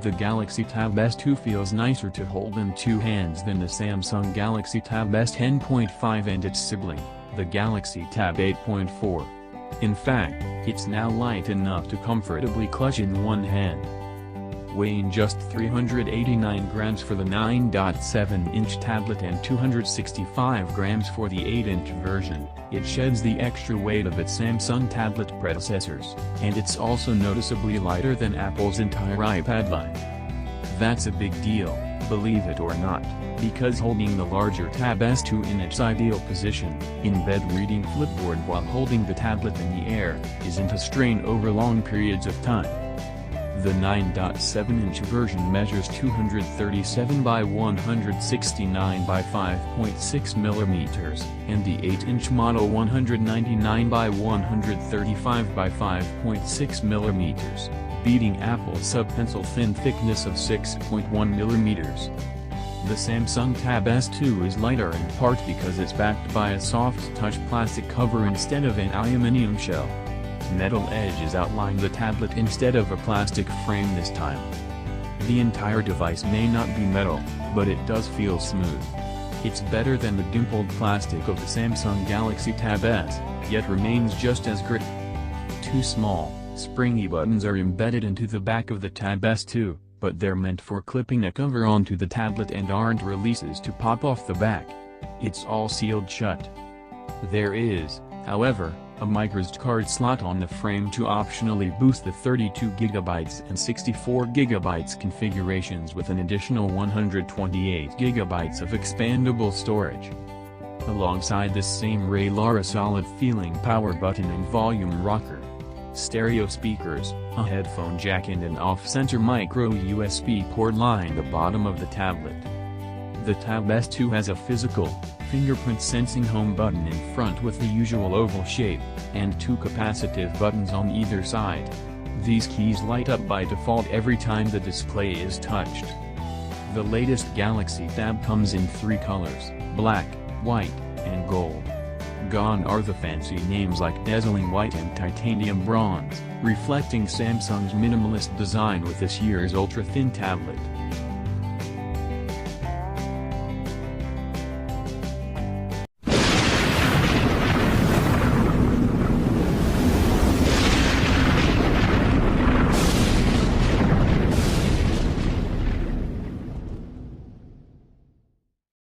The Galaxy Tab S2 feels nicer to hold in two hands than the Samsung Galaxy Tab S10.5 and its sibling, the Galaxy Tab 8.4. In fact, it's now light enough to comfortably clutch in one hand. Weighing just 389 grams for the 9.7-inch tablet and 265 grams for the 8-inch version, it sheds the extra weight of its Samsung tablet predecessors, and it's also noticeably lighter than Apple's entire iPad line. That's a big deal, believe it or not, because holding the larger Tab S2 in its ideal position, in bed reading Flipboard while holding the tablet in the air, isn't a strain over long periods of time. The 9.7-inch version measures 237 by 169 by 5.6 mm, and the 8-inch model 199 by 135 by 5.6 mm, beating Apple's sub-pencil thin thickness of 6.1 mm. The Samsung Tab S2 is lighter in part because it's backed by a soft-touch plastic cover instead of an aluminum shell. Metal edges outline the tablet instead of a plastic frame this time. The entire device may not be metal, but it does feel smooth. It's better than the dimpled plastic of the Samsung Galaxy Tab S, yet remains just as grippy. Two small, springy buttons are embedded into the back of the Tab S2, but they're meant for clipping a cover onto the tablet and aren't releases to pop off the back. It's all sealed shut. There is, however, a microSD card slot on the frame to optionally boost the 32GB and 64GB configurations with an additional 128GB of expandable storage. Alongside this same Ray-Lara solid-feeling power button and volume rocker, stereo speakers, a headphone jack and an off-center micro USB port line the bottom of the tablet. The Tab S2 has a physical, fingerprint-sensing home button in front with the usual oval shape, and two capacitive buttons on either side. These keys light up by default every time the display is touched. The latest Galaxy Tab comes in three colors: black, white, and gold. Gone are the fancy names like dazzling white and titanium bronze, reflecting Samsung's minimalist design with this year's ultra-thin tablet.